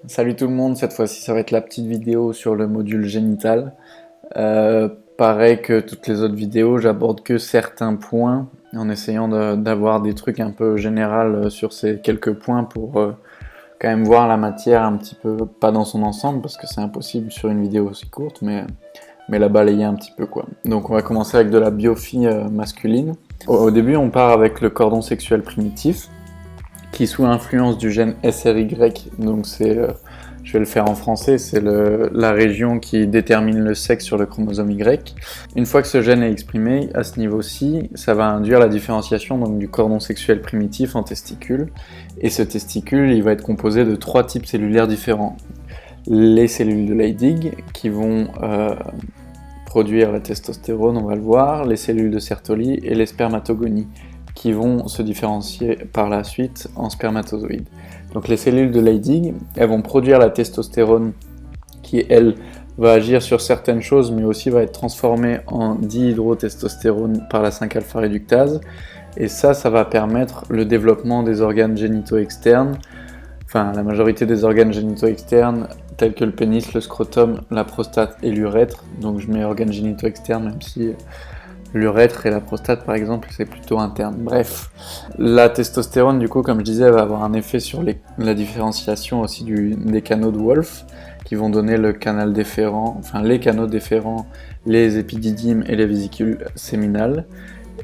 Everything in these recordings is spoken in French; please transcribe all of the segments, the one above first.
Salut tout le monde, cette fois-ci ça va être la petite vidéo sur le module génital. Pareil que toutes les autres vidéos, j'aborde que certains points en essayant d'avoir des trucs un peu généraux sur ces quelques points pour quand même voir la matière un petit peu, pas dans son ensemble parce que c'est impossible sur une vidéo aussi courte, mais la balayer un petit peu quoi. Donc on va commencer avec de la biophie masculine. Au début on part avec le cordon sexuel primitif qui sous l'influence du gène SRY, donc je vais le faire en français, c'est la région qui détermine le sexe sur le chromosome Y. Une fois que ce gène est exprimé, à ce niveau-ci, ça va induire la différenciation donc, du cordon sexuel primitif en testicules. Et ce testicule, il va être composé de 3 types cellulaires différents. Les cellules de Leydig, qui vont produire la testostérone, on va le voir, les cellules de Sertoli et les spermatogonies, qui vont se différencier par la suite en spermatozoïdes. Donc les cellules de Leydig, elles vont produire la testostérone qui, elle, va agir sur certaines choses, mais aussi va être transformée en dihydrotestostérone par la 5-alpha réductase. Et ça va permettre le développement des organes génitaux externes, enfin la majorité des organes génitaux externes, tels que le pénis, le scrotum, la prostate et l'urètre. Donc je mets organes génitaux externes, même si l'urètre et la prostate par exemple c'est plutôt interne. Bref, la testostérone du coup comme je disais elle va avoir un effet sur la différenciation aussi des canaux de Wolff qui vont donner le canal déférent, enfin les canaux déférents, les épididymes et les vésicules séminales.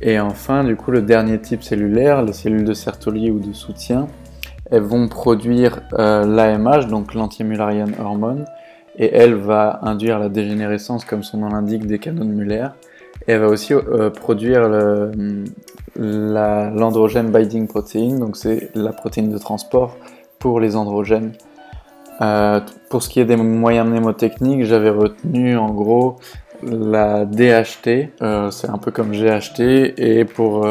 Et enfin du coup le dernier type cellulaire, les cellules de Sertoli ou de soutien, elles vont produire l'AMH, donc l'anti-Mullerian hormone, et elle va induire la dégénérescence comme son nom l'indique des canaux de Muller. Et elle va aussi produire l'androgène binding protein, donc c'est la protéine de transport pour les androgènes. Pour ce qui est des moyens mnémotechniques, j'avais retenu en gros la DHT, c'est un peu comme GHT, et pour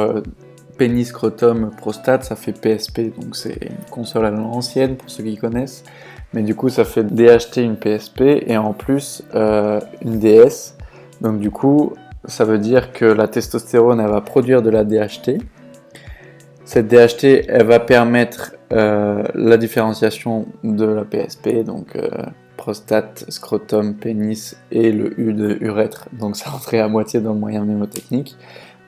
pénis, scrotum, prostate, ça fait PSP, donc c'est une console à l'ancienne pour ceux qui connaissent. Mais du coup, ça fait DHT, une PSP, et en plus une DS. Donc du coup, ça veut dire que la testostérone, elle va produire de la DHT. Cette DHT, elle va permettre la différenciation de la PSP, donc prostate, scrotum, pénis et le U de urètre. Donc ça rentrait à moitié dans le moyen mnémotechnique.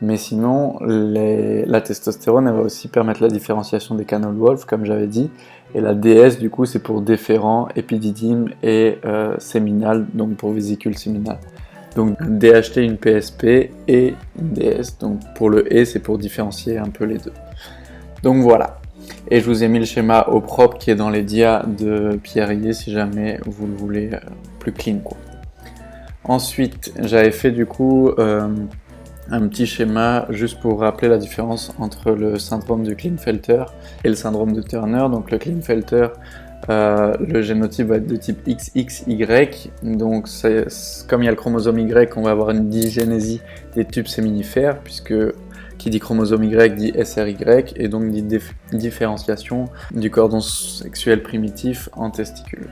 Mais sinon, la testostérone, elle va aussi permettre la différenciation des canaux de Wolff, comme j'avais dit. Et la DS, du coup, c'est pour déférent, épididyme et séminal, donc pour vésicule séminale. Donc DHT, une PSP et une DS. Donc pour le E, c'est pour différencier un peu les deux. Donc voilà. Et je vous ai mis le schéma au propre qui est dans les dias de Pierrier si jamais vous le voulez plus clean, quoi. Ensuite, j'avais fait du coup un petit schéma juste pour rappeler la différence entre le syndrome de Klinefelter et le syndrome de Turner. Donc le Klinefelter, le génotype va être de type XXY, donc comme il y a le chromosome Y, on va avoir une dysgénésie des tubes séminifères, puisque qui dit chromosome Y dit SRY, et donc dit différenciation du cordon sexuel primitif en testicules.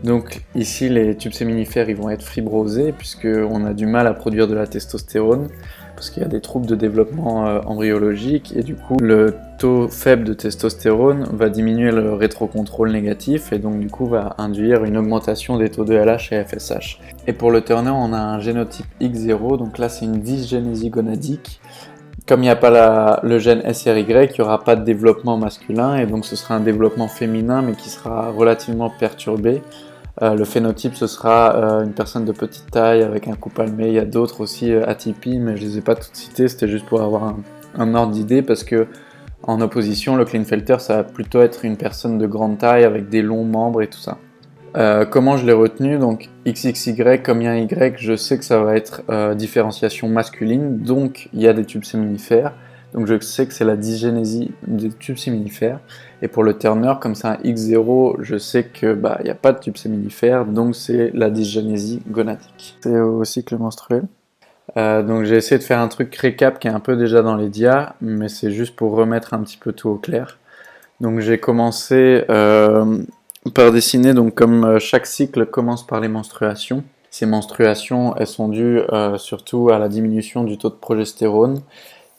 Donc ici les tubes séminifères ils vont être fibrosés puisqu'on a du mal à produire de la testostérone parce qu'il y a des troubles de développement embryologique et du coup le taux faible de testostérone va diminuer le rétrocontrôle négatif et donc du coup va induire une augmentation des taux de LH et FSH. Et pour le Turner on a un génotype X0, donc là c'est une dysgénésie gonadique. Comme il n'y a pas le gène SRY, il n'y aura pas de développement masculin et donc ce sera un développement féminin mais qui sera relativement perturbé. Le phénotype ce sera une personne de petite taille avec un cou palmé. Il y a d'autres aussi atypies mais je ne les ai pas toutes citées, c'était juste pour avoir un ordre d'idée parce que en opposition le Klinefelter ça va plutôt être une personne de grande taille avec des longs membres et tout ça. Comment je l'ai retenu? Donc XXY, comme il y a un Y, je sais que ça va être différenciation masculine, donc il y a des tubes séminifères, donc je sais que c'est la dysgénésie des tubes séminifères. Et pour le Turner, comme c'est un X0, je sais que il n'y a pas de tubes séminifères, donc c'est la dysgénésie gonadique. C'est au cycle menstruel. Donc j'ai essayé de faire un truc récap qui est un peu déjà dans les dias, mais c'est juste pour remettre un petit peu tout au clair. Donc j'ai commencé par dessiner, donc comme chaque cycle commence par les menstruations. Ces menstruations, elles sont dues surtout à la diminution du taux de progestérone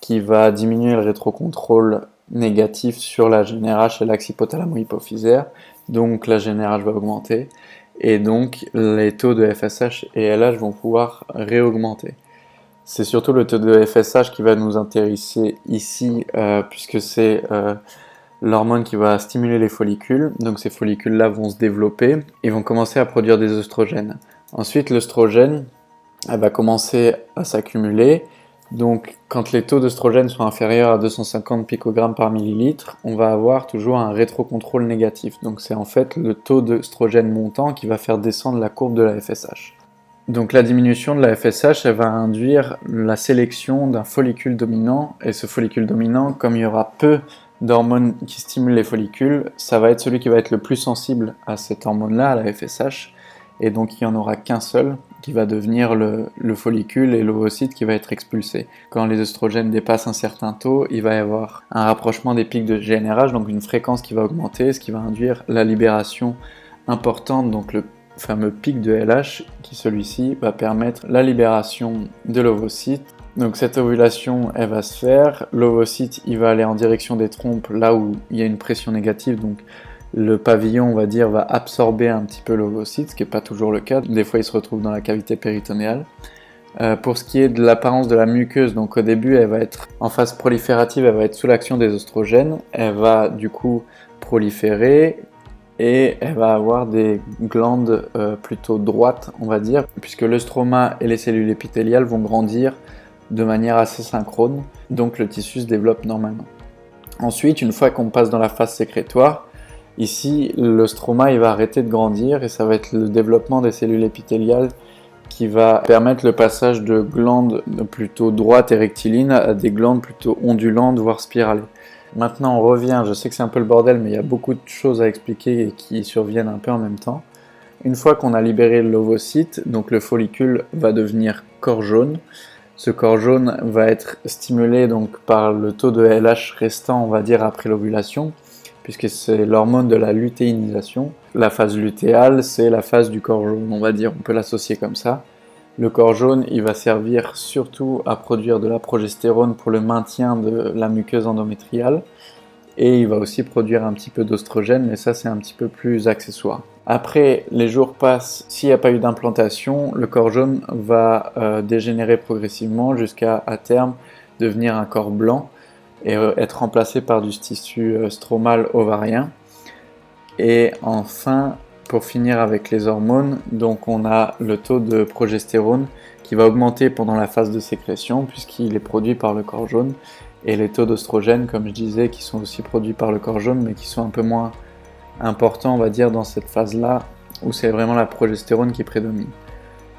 qui va diminuer le rétrocontrôle négatif sur la GnRH et l'axe hypothalamo-hypophysaire donc la GNRH va augmenter, et donc les taux de FSH et LH vont pouvoir réaugmenter. C'est surtout le taux de FSH qui va nous intéresser ici, puisque c'est l'hormone qui va stimuler les follicules. Donc ces follicules-là vont se développer et vont commencer à produire des œstrogènes. Ensuite, l'œstrogène va commencer à s'accumuler. Donc quand les taux d'œstrogène sont inférieurs à 250 picogrammes par millilitre, on va avoir toujours un rétrocontrôle négatif. Donc c'est en fait le taux d'œstrogène montant qui va faire descendre la courbe de la FSH. Donc la diminution de la FSH, elle va induire la sélection d'un follicule dominant, et ce follicule dominant, comme il y aura peu d'hormones qui stimulent les follicules, ça va être celui qui va être le plus sensible à cette hormone-là, à la FSH, et donc il n'y en aura qu'un seul qui va devenir le follicule et l'ovocyte qui va être expulsé. Quand les œstrogènes dépassent un certain taux, il va y avoir un rapprochement des pics de GNRH, donc une fréquence qui va augmenter, ce qui va induire la libération importante, donc le fameux pic de LH, qui celui-ci va permettre la libération de l'ovocyte. Donc cette ovulation, elle va se faire, l'ovocyte il va aller en direction des trompes, là où il y a une pression négative, donc le pavillon, on va dire, va absorber un petit peu l'ovocyte, ce qui n'est pas toujours le cas, des fois il se retrouve dans la cavité péritonéale. Pour ce qui est de l'apparence de la muqueuse, donc au début elle va être en phase proliférative, elle va être sous l'action des œstrogènes, elle va du coup proliférer, et elle va avoir des glandes plutôt droites, on va dire, puisque le stroma et les cellules épithéliales vont grandir de manière assez synchrone, donc le tissu se développe normalement. Ensuite, une fois qu'on passe dans la phase sécrétoire, ici le stroma il va arrêter de grandir et ça va être le développement des cellules épithéliales qui va permettre le passage de glandes plutôt droites et rectilignes à des glandes plutôt ondulantes, voire spiralées. Maintenant on revient, je sais que c'est un peu le bordel, mais il y a beaucoup de choses à expliquer et qui surviennent un peu en même temps. Une fois qu'on a libéré l'ovocyte, donc le follicule va devenir corps jaune. Ce corps jaune va être stimulé donc par le taux de LH restant, on va dire, après l'ovulation, puisque c'est l'hormone de la lutéinisation. La phase lutéale, c'est la phase du corps jaune, on va dire, on peut l'associer comme ça. Le corps jaune, il va servir surtout à produire de la progestérone pour le maintien de la muqueuse endométriale, et il va aussi produire un petit peu d'oestrogène, mais ça c'est un petit peu plus accessoire. Après, les jours passent, s'il n'y a pas eu d'implantation, le corps jaune va dégénérer progressivement jusqu'à, à terme, devenir un corps blanc et être remplacé par du tissu stromal ovarien. Et enfin, pour finir avec les hormones, donc on a le taux de progestérone qui va augmenter pendant la phase de sécrétion puisqu'il est produit par le corps jaune, et les taux d'oestrogène, comme je disais, qui sont aussi produits par le corps jaune mais qui sont un peu moins importants, on va dire, dans cette phase-là où c'est vraiment la progestérone qui prédomine.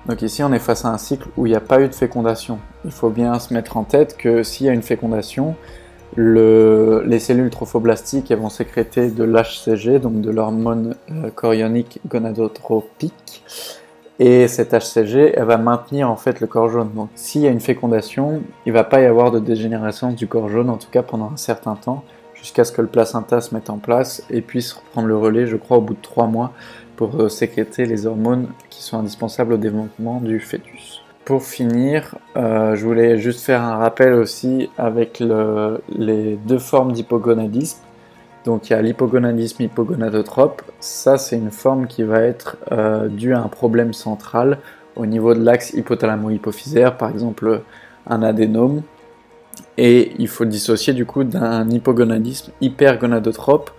Donc ici on est face à un cycle où il n'y a pas eu de fécondation. Il faut bien se mettre en tête que s'il y a une fécondation, les cellules trophoblastiques elles vont sécréter de l'HCG, donc de l'hormone chorionique gonadotropique, et cette HCG elle va maintenir en fait le corps jaune. Donc s'il y a une fécondation, il ne va pas y avoir de dégénérescence du corps jaune, en tout cas pendant un certain temps, jusqu'à ce que le placenta se mette en place et puisse reprendre le relais, je crois, au bout de 3 mois pour sécréter les hormones qui sont indispensables au développement du fœtus. Pour finir, je voulais juste faire un rappel aussi avec les deux formes d'hypogonadisme. Donc il y a l'hypogonadisme hypogonadotrope. Ça, c'est une forme qui va être due à un problème central au niveau de l'axe hypothalamo-hypophysaire, par exemple un adénome. Et il faut dissocier du coup d'un hypogonadisme hypergonadotrope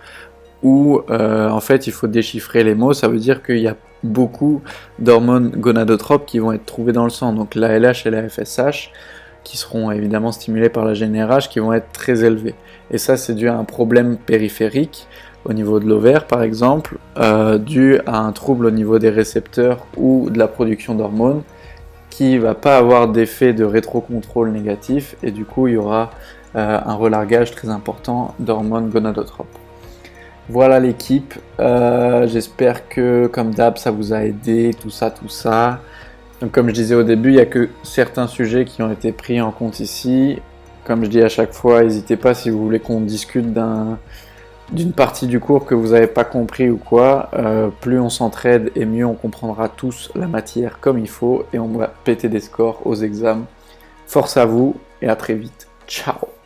où en fait il faut déchiffrer les mots. Ça veut dire qu'il y a beaucoup d'hormones gonadotropes qui vont être trouvées dans le sang, donc la LH et la FSH, qui seront évidemment stimulées par la GNRH, qui vont être très élevées. Et ça, c'est dû à un problème périphérique au niveau de l'ovaire, par exemple, dû à un trouble au niveau des récepteurs ou de la production d'hormones, qui ne va pas avoir d'effet de rétrocontrôle négatif, et du coup, il y aura un relargage très important d'hormones gonadotropes. Voilà l'équipe, j'espère que comme d'hab ça vous a aidé, tout ça. Donc comme je disais au début, il n'y a que certains sujets qui ont été pris en compte ici. Comme je dis à chaque fois, n'hésitez pas si vous voulez qu'on discute d'une partie du cours que vous n'avez pas compris ou quoi. Plus on s'entraide et mieux on comprendra tous la matière comme il faut et on va péter des scores aux examens. Force à vous et à très vite. Ciao!